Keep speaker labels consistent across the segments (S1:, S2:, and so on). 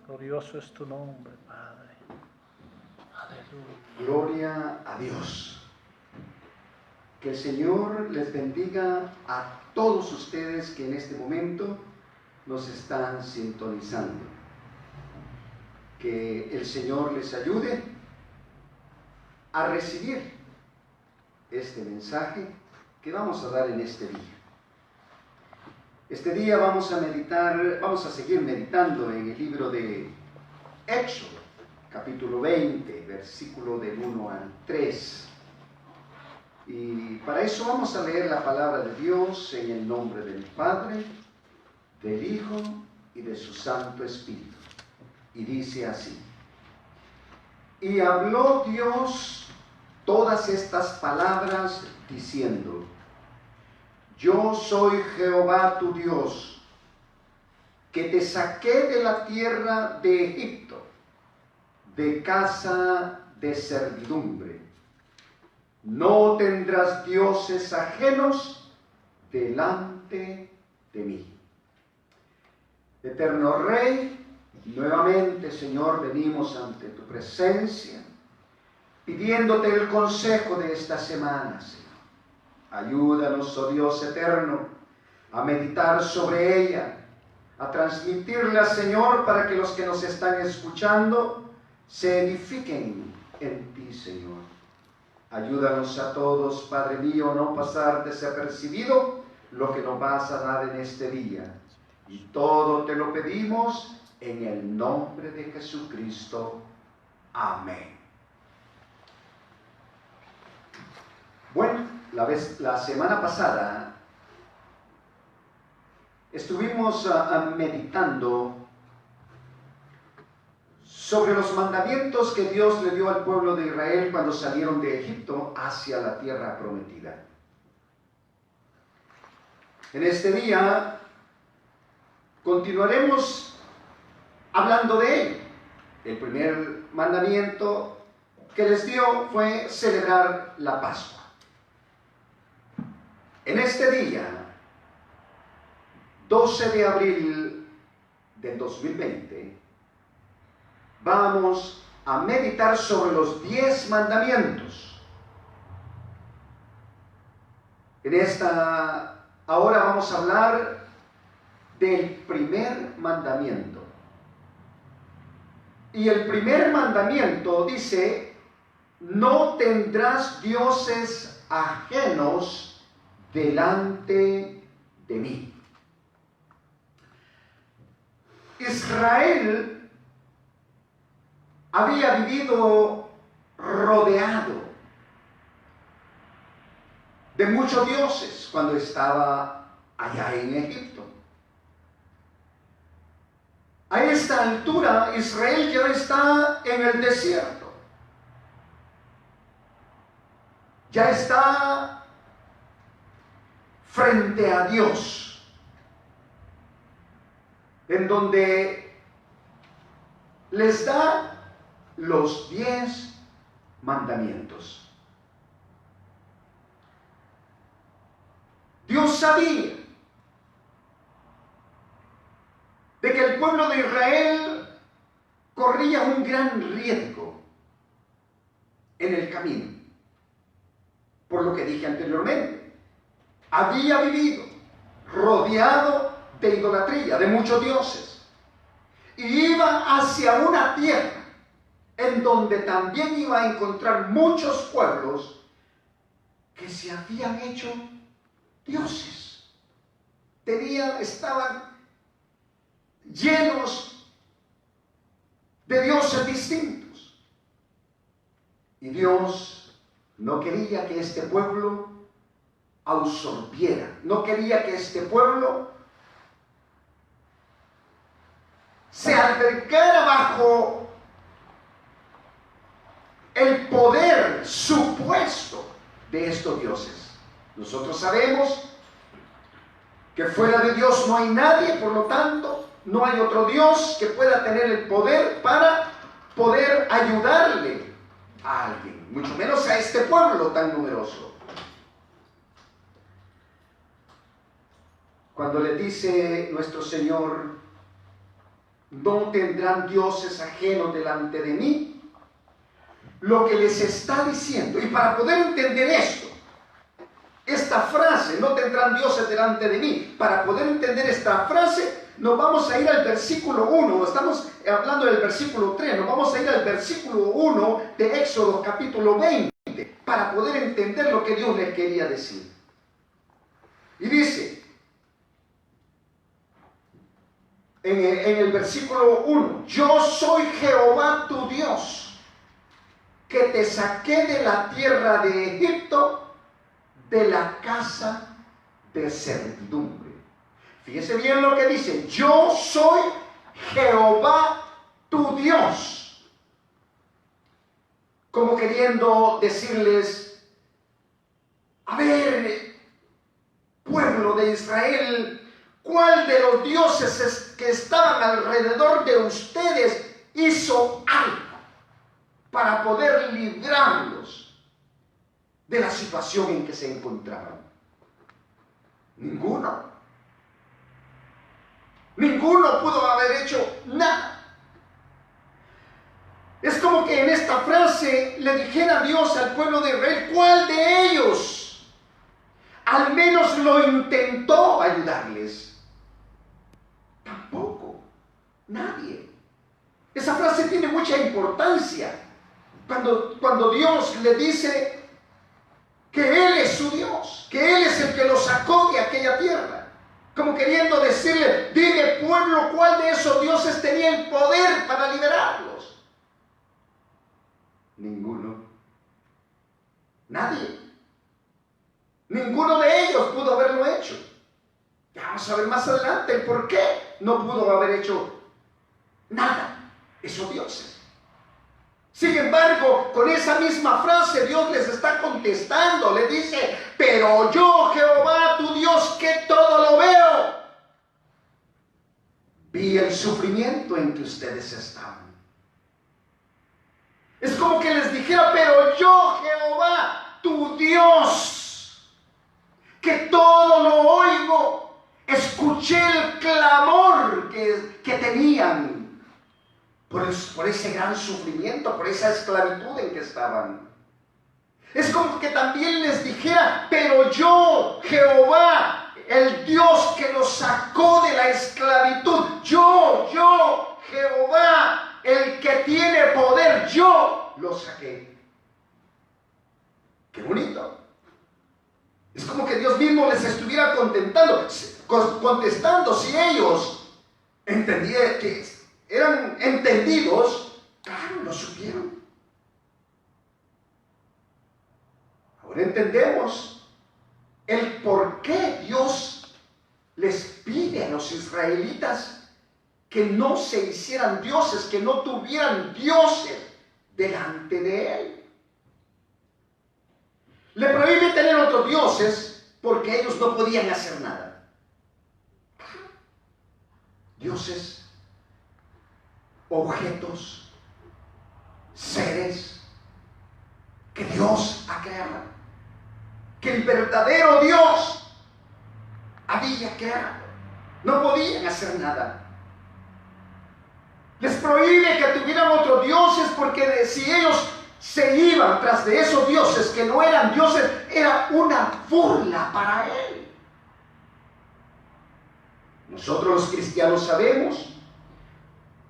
S1: Glorioso es tu nombre, Padre. Aleluya.
S2: Gloria a Dios. Que el Señor les bendiga a todos ustedes que en este momento nos están sintonizando. Que el Señor les ayude a recibir este mensaje que vamos a dar en este día. Este día vamos a seguir meditando en el libro de Éxodo, capítulo 20, versículo del 1 al 3. Y para eso vamos a leer la palabra de Dios en el nombre del Padre, del Hijo y de su Santo Espíritu. Y dice así: Y habló Dios todas estas palabras diciendo: yo soy Jehová tu Dios, que te saqué de la tierra de Egipto, de casa de servidumbre. No tendrás dioses ajenos delante de mí. Eterno Rey, nuevamente, Señor, venimos ante tu presencia, pidiéndote el consejo de esta semana, Señor. Ayúdanos, oh Dios eterno, a meditar sobre ella, a transmitirla, Señor, para que los que nos están escuchando se edifiquen en ti, Señor. Ayúdanos a todos, Padre mío, no pasar desapercibido lo que nos vas a dar en este día. Y todo te lo pedimos en el nombre de Jesucristo. Amén. Bueno, la semana pasada estuvimos meditando sobre los mandamientos que Dios le dio al pueblo de Israel cuando salieron de Egipto hacia la tierra prometida. En este día continuaremos hablando de él. El primer mandamiento que les dio fue celebrar la Pascua. En este día, 12 de abril del 2020, vamos a meditar sobre los 10 mandamientos. Ahora vamos a hablar del primer mandamiento. Y el primer mandamiento dice: no tendrás dioses ajenos delante de mí. Israel había vivido rodeado de muchos dioses cuando estaba allá en Egipto. A esta altura, Israel ya está en el desierto. Ya está frente a Dios, en donde les da los 10 mandamientos. Dios sabía de que el pueblo de Israel corría un gran riesgo en el camino. Por lo que dije anteriormente, había vivido rodeado de idolatría, de muchos dioses, y iba hacia una tierra en donde también iba a encontrar muchos pueblos que se habían hecho dioses. Estaban llenos de dioses distintos. Y Dios no quería que este pueblo absorbiera, no quería que este pueblo se albergara bajo el poder supuesto de estos dioses. Nosotros sabemos que fuera de Dios no hay nadie, por lo tanto, no hay otro Dios que pueda tener el poder para poder ayudarle a alguien, mucho menos a este pueblo tan numeroso. Cuando le dice nuestro Señor: no tendrán dioses ajenos delante de mí, lo que les está diciendo, y para poder entender esto, esta frase, no tendrán dioses delante de mí, para poder entender esta frase, nos vamos a ir al versículo 1, estamos hablando del versículo 3, nos vamos a ir al versículo 1 de Éxodo capítulo 20, para poder entender lo que Dios les quería decir. Y dice, en el versículo 1, yo soy Jehová tu Dios, que te saqué de la tierra de Egipto, de la casa de servidumbre. Fíjese bien lo que dice: yo soy Jehová tu Dios. como queriendo decirles: a ver, pueblo de Israel, ¿cuál de los dioses que estaban alrededor de ustedes hizo algo para poder librarlos de la situación en que se encontraban? Ninguno. Ninguno pudo haber hecho nada. Es como que en esta frase le dijera Dios al pueblo de Israel: ¿cuál de ellos al menos lo intentó ayudarles? Tampoco. Nadie. Esa frase tiene mucha importancia cuando Dios le dice que Él es su Dios, que Él es el que los sacó de aquella tierra. Como queriendo decirle: dime, pueblo, ¿cuál de esos dioses tenía el poder para liberarlos? Ninguno. Nadie. Ninguno de ellos pudo haberlo hecho. Ya vamos a ver más adelante el por qué no pudo haber hecho nada esos dioses. Sin embargo, con esa misma frase Dios les está contestando. Le dice: pero yo, Jehová, tu Dios, que todo lo veo, vi el sufrimiento en que ustedes estaban. Es como que les dijera: pero yo, Jehová, tu Dios, que todo lo oigo, escuché el clamor que tenían por ese gran sufrimiento, por esa esclavitud en que estaban. Es como que también les dijera: pero yo, Jehová, el Dios que los sacó de la esclavitud, yo, Jehová, el que tiene poder, yo los saqué. Qué bonito. Es como que Dios mismo les estuviera contestando. Si ellos entendían que eran entendidos, claro, lo supieron. Ahora entendemos el por qué Dios les pide a los israelitas que no se hicieran dioses, que no tuvieran dioses delante de Él. Le prohíbe tener otros dioses porque ellos no podían hacer nada. Dioses, objetos, seres que Dios ha creado, que el verdadero Dios había creado. No podían hacer nada. Les prohíbe que tuvieran otros dioses porque si ellos se iban tras de esos dioses que no eran dioses, era una burla para Él. Nosotros los cristianos sabemos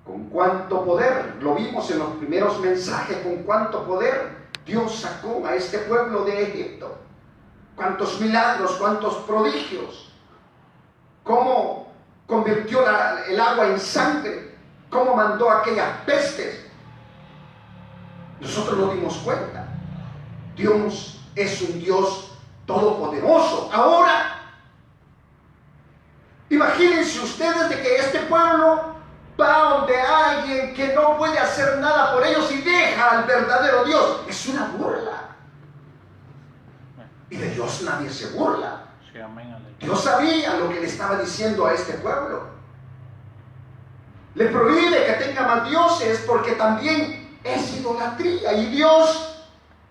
S2: con cuánto poder, lo vimos en los primeros mensajes, con cuánto poder Dios sacó a este pueblo de Egipto. Cuántos milagros, cuántos prodigios, cómo convirtió el agua en sangre, cómo mandó aquellas pestes. Nosotros nos dimos cuenta. Dios es un Dios todopoderoso. Ahora, imagínense ustedes de que este pueblo va donde alguien que no puede hacer nada por ellos y deja al verdadero Dios. Es una burla. Y de Dios nadie se burla.
S1: Sí, amén, aleluya.
S2: Dios sabía lo que le estaba diciendo a este pueblo. Le prohíbe que tenga más dioses porque también es idolatría. Y Dios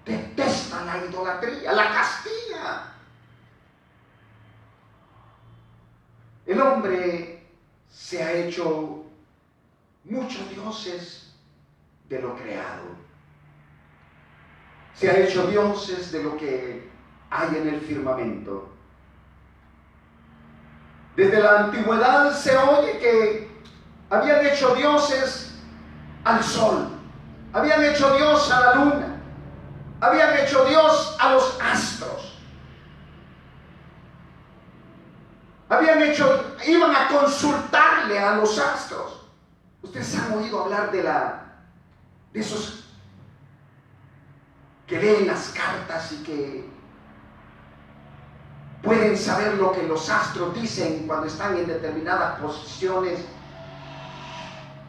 S2: detesta la idolatría, la castiga. El hombre se ha hecho muchos dioses de lo creado. Se ha hecho dioses de lo que hay en el firmamento. Desde la antigüedad se oye que habían hecho dioses al sol, habían hecho dios a la luna, habían hecho dios a los astros, iban a consultarle a los astros. Ustedes han oído hablar de esos que leen las cartas y que pueden saber lo que los astros dicen cuando están en determinadas posiciones.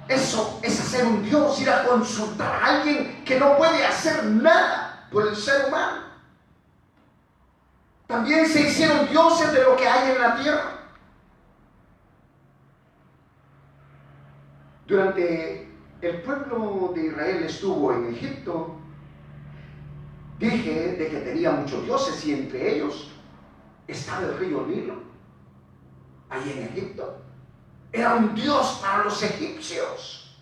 S2: Eso es hacer un Dios, ir a consultar a alguien que no puede hacer nada por el ser humano. También se hicieron dioses de lo que hay en la tierra. Durante el pueblo de Israel estuvo en Egipto, dije de que tenía muchos dioses y entre ellos estaba el río Nilo, ahí en Egipto. Era un dios para los egipcios.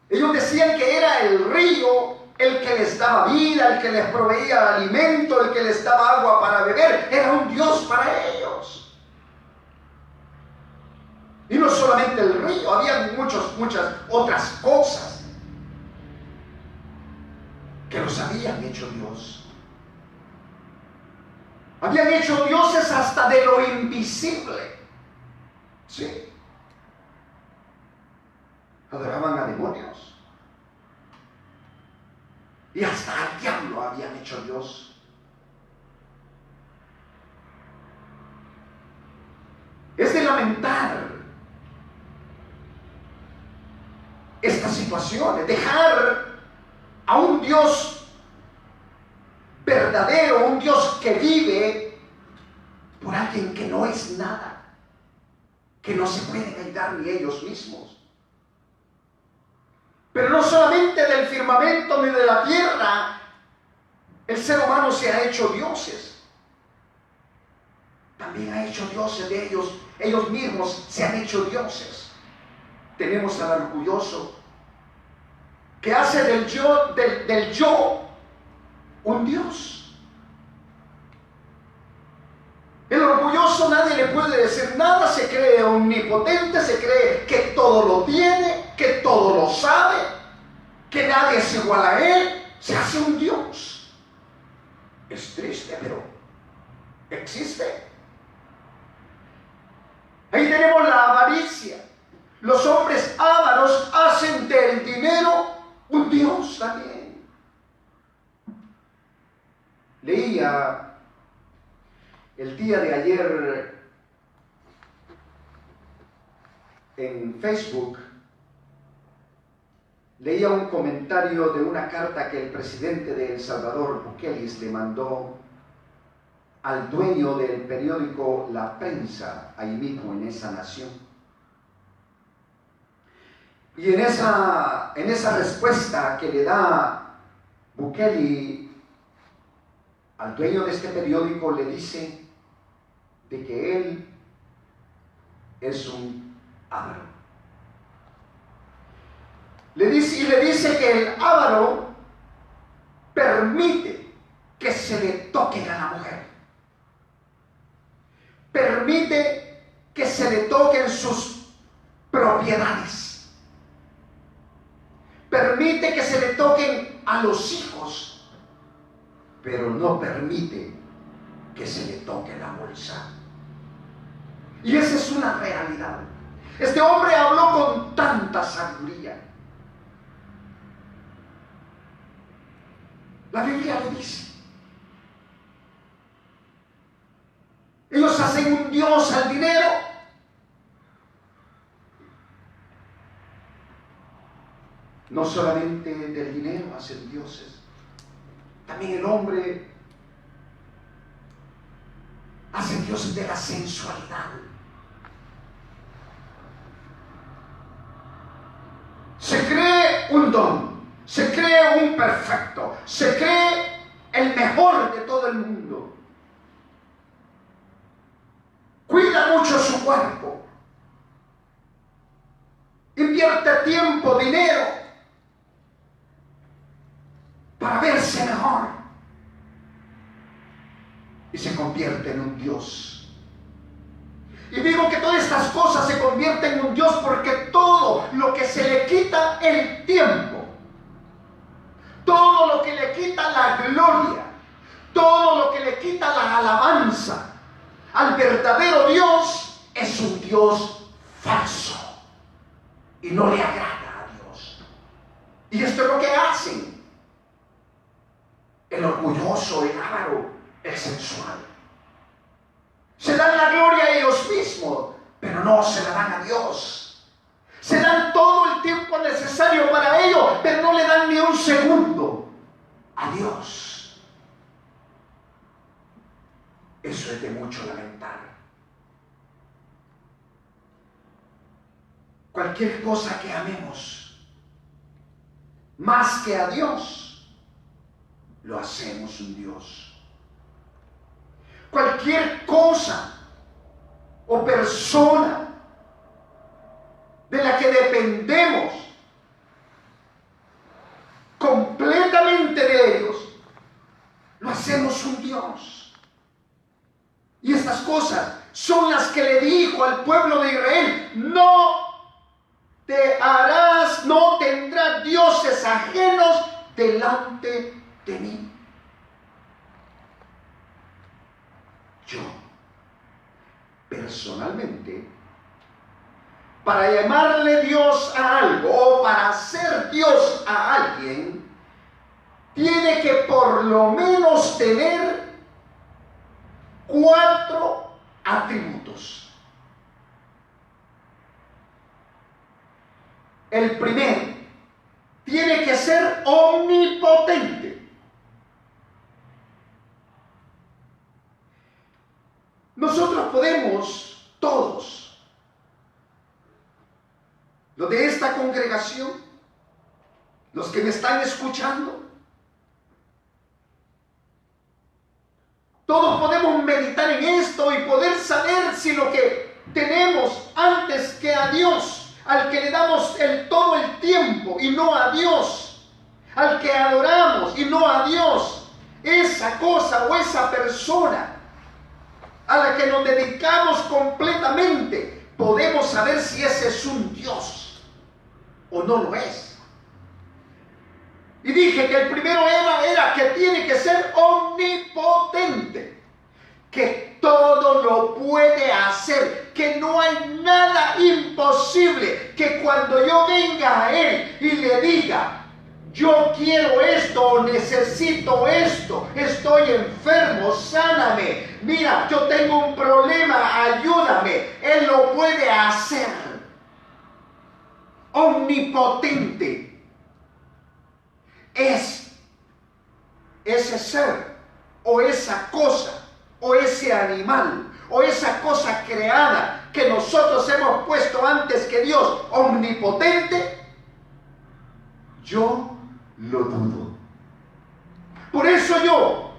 S2: Ellos decían que era el río el que les daba vida, el que les proveía alimento, el que les daba agua para beber. Era un dios para ellos. Y no solamente el río, había muchas otras cosas que los habían hecho Dios. Habían hecho dioses hasta de lo invisible. Sí. Adoraban a demonios. Y hasta al diablo habían hecho Dios. Es de lamentar estas situaciones, dejar a un Dios verdadero, un Dios que vive, por alguien que no es nada, que no se pueden ayudar ni ellos mismos. Pero no solamente del firmamento ni de la tierra, el ser humano se ha hecho dioses. También ha hecho dioses de ellos mismos se han hecho dioses. Tenemos al orgulloso, que hace del yo un Dios. El orgulloso nadie le puede decir nada, se cree omnipotente, se cree que todo lo tiene, que todo lo sabe, que nadie es igual a él, se hace un Dios. Es triste, pero existe. Ahí tenemos la avaricia. Los hombres ávaros hacen del dinero un Dios también. Leía el día de ayer en Facebook, leía un comentario de una carta que el presidente de El Salvador, Bukele, le mandó al dueño del periódico La Prensa, ahí mismo en esa nación. Y en esa respuesta que le da Bukele al dueño de este periódico, le dice de que él es un avaro. Le dice que el avaro permite que se le toque a la mujer. Permite que se le toquen sus propiedades. Permite que se le toquen a los hijos, pero no permite que se le toque la bolsa. Y esa es una realidad. Este hombre habló con tanta sabiduría. La Biblia lo dice. Ellos hacen un Dios al dinero. No solamente del dinero hacen dioses. También el hombre hace dioses de la sensualidad. Se cree un don, se cree un perfecto, se cree el mejor de todo el mundo. Cuida mucho su cuerpo. Invierte tiempo, dinero para verse mejor. Y se convierte en un Dios. Y digo que todas estas cosas se convierten en un Dios porque todo lo que se le quita el tiempo, todo lo que le quita la gloria, todo lo que le quita la alabanza al verdadero Dios, es un Dios falso y no le agrada a Dios. Y esto es lo que hacen el orgulloso, el avaro, el sensual. Se dan la gloria a ellos mismos, pero no se la dan a Dios. Se dan todo el tiempo necesario para ello, pero no le dan ni un segundo a Dios. Eso es de mucho lamentar. Cualquier cosa que amemos más que a Dios, lo hacemos un Dios. Cualquier cosa o persona de la que dependemos completamente de ellos, lo hacemos un Dios. Y estas cosas son las que le dijo al pueblo de Israel: no tendrás dioses ajenos delante de mí. Yo, personalmente, para llamarle Dios a algo o para ser Dios a alguien, tiene que por lo menos tener 4 atributos. El primero, tiene que ser omnipotente. Nosotros podemos, todos, los de esta congregación, los que me están escuchando, todos podemos meditar en esto y poder saber si lo que tenemos antes que a Dios, al que le damos todo el tiempo y no a Dios, al que adoramos y no a Dios, esa cosa o esa persona a la que nos dedicamos completamente, podemos saber si ese es un Dios o no lo es. Y dije que el primero era que tiene que ser omnipotente, que todo lo puede hacer, que no hay nada imposible, que cuando yo venga a Él y le diga: yo quiero esto, necesito esto, estoy enfermo, sáname, mira, yo tengo un problema, ayúdame, Él lo puede hacer. Omnipotente es ese ser o esa cosa o ese animal o esa cosa creada que nosotros hemos puesto antes que Dios, omnipotente. Yo lo dudo. Por eso yo,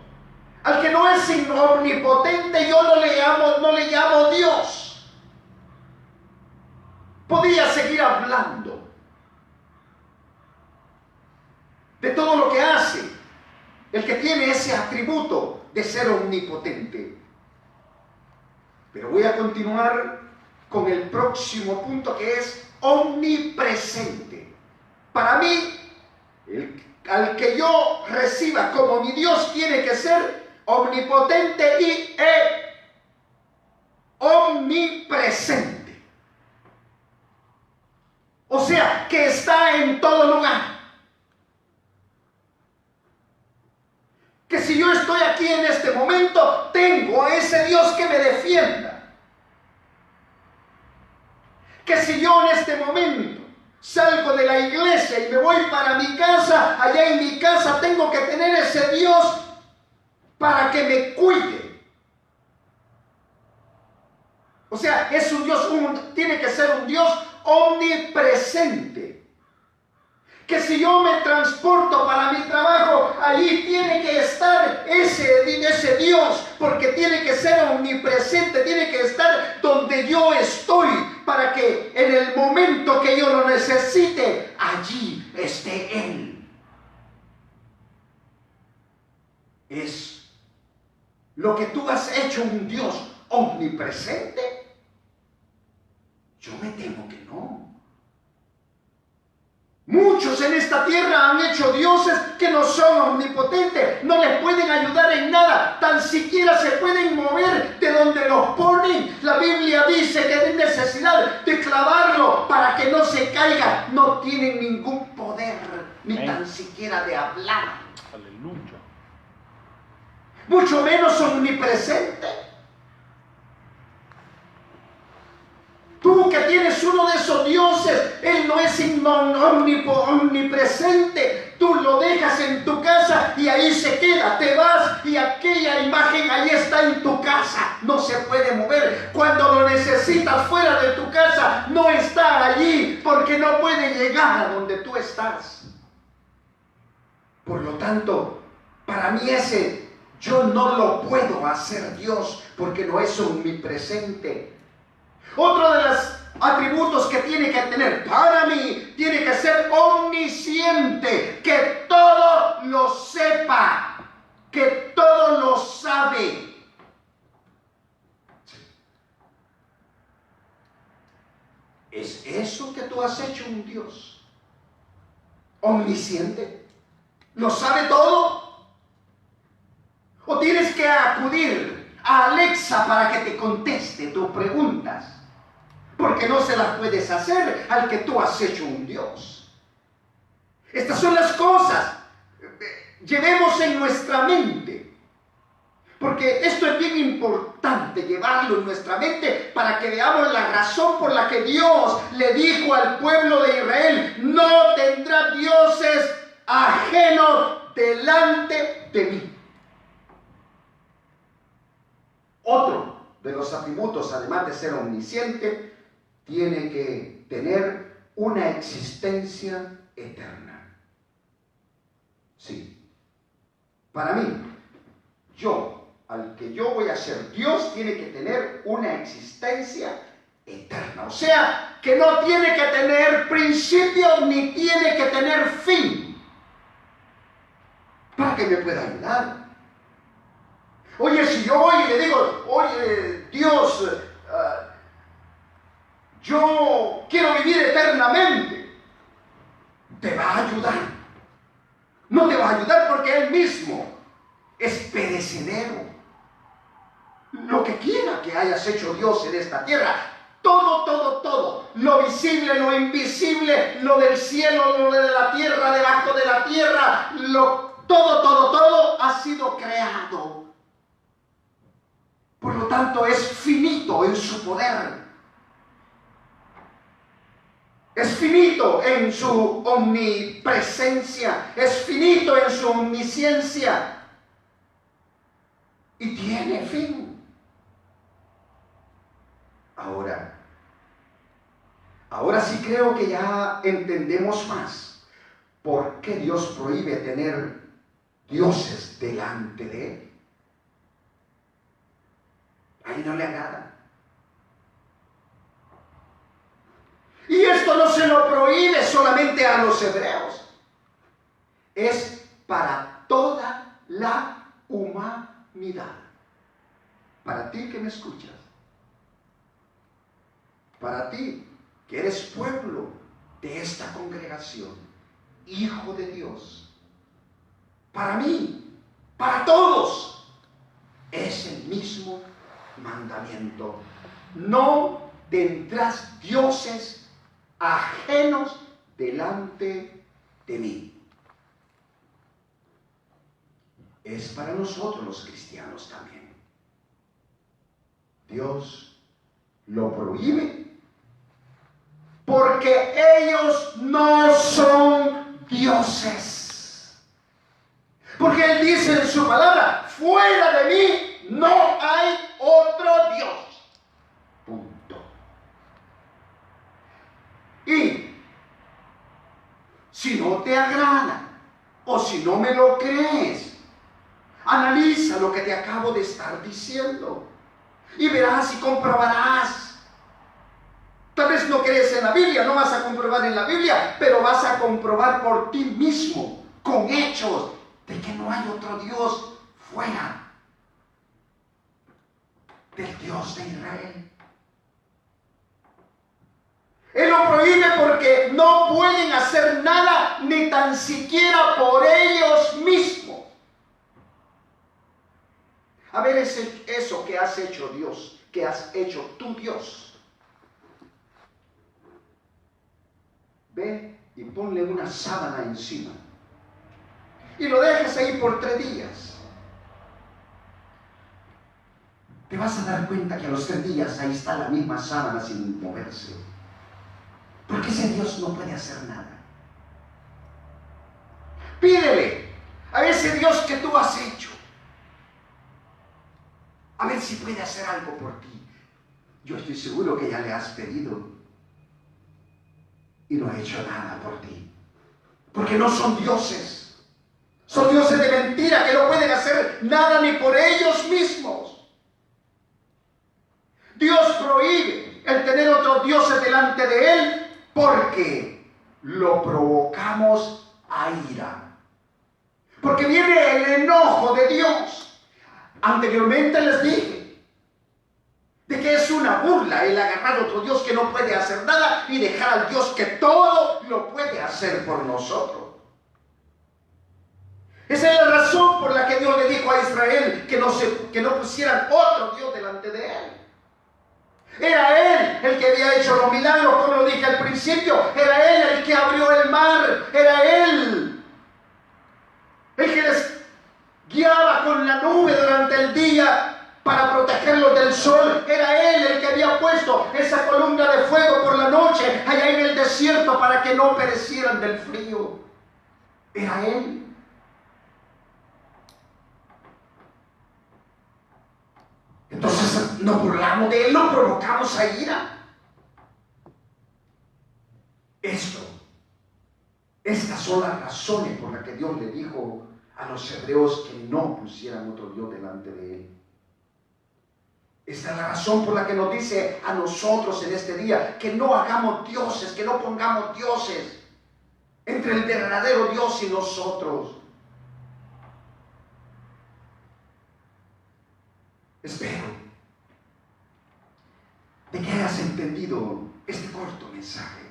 S2: al que no es omnipotente, yo no le llamo Dios. Podía seguir hablando de todo lo que hace el que tiene ese atributo de ser omnipotente. Pero voy a continuar con el próximo punto, que es omnipresente. Para mí, al que yo reciba como mi Dios, tiene que ser omnipotente y omnipresente. O sea, que está en todo lugar. Que si yo estoy aquí en este momento, tengo a ese Dios que me defienda. Que si yo en este momento salgo de la iglesia y me voy para mi casa, allá en mi casa tengo que tener ese Dios para que me cuide. O sea, es un Dios, tiene que ser un Dios omnipresente. Que si yo me transporto para mi trabajo, allí tiene que estar ese Dios, porque tiene que ser omnipresente, tiene que estar donde yo estoy, para que en el momento que yo lo necesite, allí esté Él. ¿Es lo que tú has hecho un Dios omnipresente? Yo me temo que no. Muchos en esta tierra han hecho dioses que no son omnipotentes, no les pueden ayudar en nada, tan siquiera se pueden mover de donde los ponen. La Biblia dice que hay necesidad de clavarlo para que no se caiga. No tienen ningún poder, ni tan siquiera de hablar.
S1: Aleluya.
S2: Mucho menos omnipresente. Tú que tienes uno de esos dioses es omnipresente, tú lo dejas en tu casa y ahí se queda. Te vas y aquella imagen ahí está en tu casa, no se puede mover. Cuando lo necesitas fuera de tu casa, no está allí porque no puede llegar a donde tú estás. Por lo tanto, para mí yo no lo puedo hacer Dios porque no es omnipresente. Otro de los atributos que tiene que tener para mí, tiene que ser omnisciente, que todo lo sepa, que todo lo sabe. ¿Es eso que tú has hecho un Dios? ¿Omnisciente? ¿Lo sabe todo? ¿O tienes que acudir a Alexa para que te conteste tus preguntas? Porque no se las puedes hacer al que tú has hecho un Dios. Estas son las cosas. Llevemos en nuestra mente. Porque esto es bien importante, llevarlo en nuestra mente para que veamos la razón por la que Dios le dijo al pueblo de Israel: no tendrá dioses ajenos delante de mí. Otro de los atributos, además de ser omnisciente, tiene que tener una existencia eterna. Sí. Para mí, al que yo voy a ser Dios, tiene que tener una existencia eterna. O sea, que no tiene que tener principio ni tiene que tener fin. Para que me pueda ayudar. Oye, si yo voy y le digo: oye, Dios, yo quiero vivir eternamente, ¿te va a ayudar? No te va a ayudar porque Él mismo es perecedero. Lo que quiera que hayas hecho Dios en esta tierra, todo, lo visible, lo invisible, lo del cielo, lo de la tierra, debajo de la tierra, todo ha sido creado. Por lo tanto, es finito en su poder. Es finito en su omnipresencia. Es finito en su omnisciencia. Y tiene fin. Ahora sí creo que ya entendemos más por qué Dios prohíbe tener dioses delante de Él. Ahí no le agrada. Y esto no se lo prohíbe solamente a los hebreos. Es para toda la humanidad. Para ti que me escuchas. Para ti que eres pueblo de esta congregación. Hijo de Dios. Para mí, para todos, es el mismo mandamiento: no tendrás dioses ajenos delante de mí. Es para nosotros los cristianos también. Dios lo prohíbe porque ellos no son dioses. Porque Él dice en su palabra: fuera de mí no hay otro Dios. Punto. Y si no te agrada o si no me lo crees, analiza lo que te acabo de estar diciendo y verás y comprobarás. Tal vez no crees en la Biblia, no vas a comprobar en la Biblia, pero vas a comprobar por ti mismo, con hechos, de que no hay otro Dios fuera del Dios de Israel. Él lo prohíbe porque no pueden hacer nada, ni tan siquiera por ellos mismos. A ver, eso que has hecho Dios, que has hecho tu Dios. Ve y ponle una sábana encima. Y lo dejas ahí por 3 días. Te vas a dar cuenta que a los 3 días ahí está la misma sábana sin moverse. Porque ese Dios no puede hacer nada. Pídele a ese Dios que tú has hecho, a ver si puede hacer algo por ti. Yo estoy seguro que ya le has pedido y no ha hecho nada por ti. Porque no son dioses. Son dioses de mentira que no pueden hacer nada ni por ellos mismos. Dios prohíbe el tener otros dioses delante de Él porque lo provocamos a ira. Porque viene el enojo de Dios. Anteriormente les dije de que es una burla el agarrar a otro Dios que no puede hacer nada y dejar al Dios que todo lo puede hacer por nosotros. Esa es la razón por la que Dios le dijo a Israel que no pusieran otro Dios delante de Él. Era Él el que había hecho los milagros, como lo dije al principio. Era Él el que abrió el mar. Era Él el que les guiaba con la nube durante el día para protegerlos del sol. Era Él el que había puesto esa columna de fuego por la noche allá en el desierto para que no perecieran del frío. Era Él. Entonces nos burlamos de Él, nos provocamos a ira. Estas son las razones por las que Dios le dijo a los hebreos que no pusieran otro Dios delante de Él. Esta es la razón por la que nos dice a nosotros en este día que no hagamos dioses, que no pongamos dioses entre el verdadero Dios y nosotros. Espero de que hayas entendido este corto mensaje.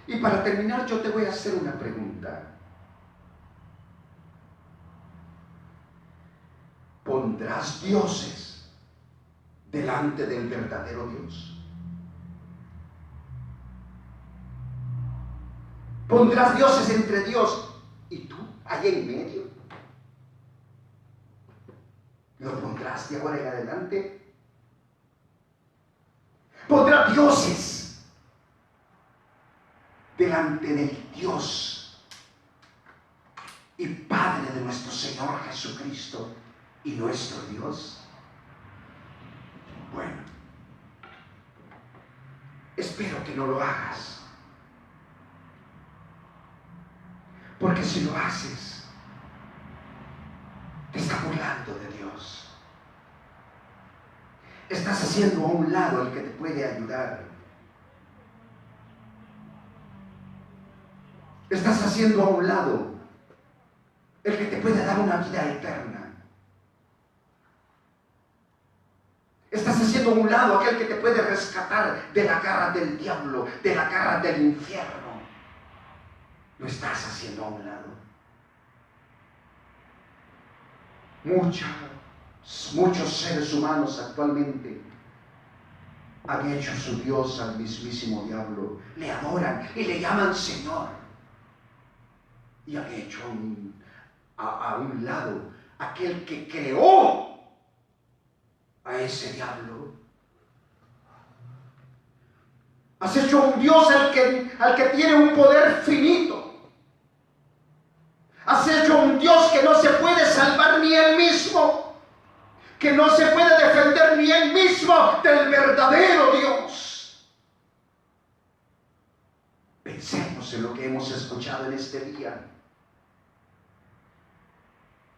S2: Y para terminar, yo te voy a hacer una pregunta. ¿Pondrás dioses delante del verdadero Dios? ¿Pondrás dioses entre Dios y tú, allá en medio? ¿Lo pondrás de ahora en adelante? ¿Pondrás dioses delante del Dios y Padre de nuestro Señor Jesucristo y nuestro Dios? Bueno, espero que no lo hagas, porque si lo haces, te estás burlando de Dios. Estás haciendo a un lado el que te puede ayudar. Estás haciendo a un lado el que te puede dar una vida eterna. Estás haciendo a un lado aquel que te puede rescatar de la garra del diablo, de la garra del infierno. Lo estás haciendo a un lado. Muchos seres humanos actualmente han hecho su Dios al mismísimo diablo. Le adoran y le llaman Señor. Y han hecho a un lado aquel que creó a ese diablo. Has hecho un Dios al que tiene un poder finito. Has hecho un Dios que no se puede salvar ni él mismo, que no se puede defender ni él mismo del verdadero Dios. Pensemos en lo que hemos escuchado en este día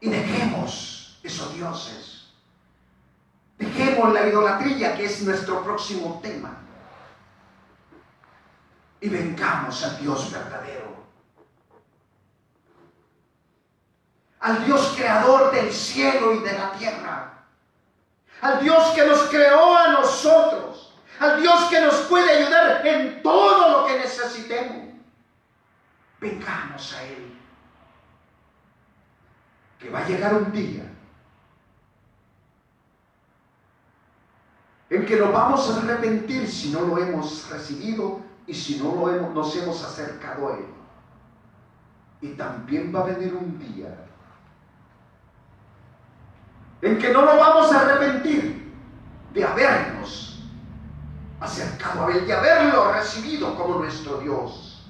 S2: y dejemos esos dioses. Dejemos la idolatría, que es nuestro próximo tema, y vengamos al Dios verdadero. Al Dios creador del cielo y de la tierra, al Dios que nos creó a nosotros, al Dios que nos puede ayudar en todo lo que necesitemos. Vengamos a Él, que va a llegar un día en que nos vamos a arrepentir si no lo hemos recibido y si no nos hemos acercado a Él. Y también va a venir un día en que no nos vamos a arrepentir de habernos acercado a Él y haberlo recibido como nuestro Dios.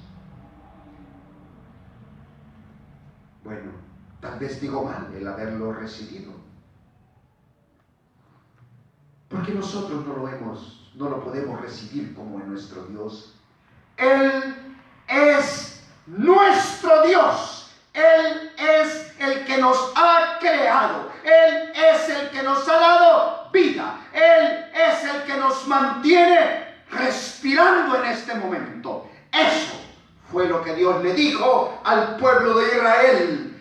S2: Bueno, tal vez digo mal el haberlo recibido, porque nosotros no lo podemos recibir como en nuestro Dios. Él es nuestro Dios. Él es el que nos ha creado. Él es el que nos ha dado vida. Él es el que nos mantiene respirando en este momento. Eso fue lo que Dios le dijo al pueblo de Israel.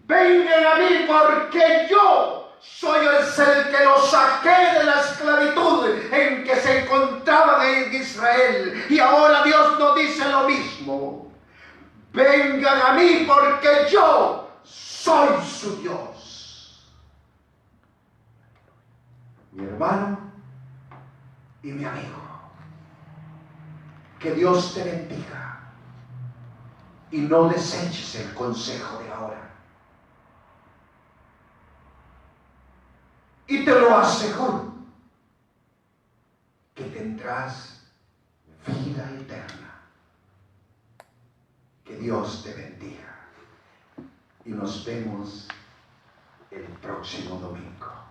S2: Vengan a mí porque yo soy el que los saqué de la esclavitud en que se encontraba en Israel. Y ahora Dios nos dice lo mismo. Vengan a mí porque yo soy su Dios. Mi hermano y mi amigo, que Dios te bendiga y no deseches el consejo de ahora. Y te lo aseguro, que tendrás vida eterna. Que Dios te bendiga. Y nos vemos el próximo domingo.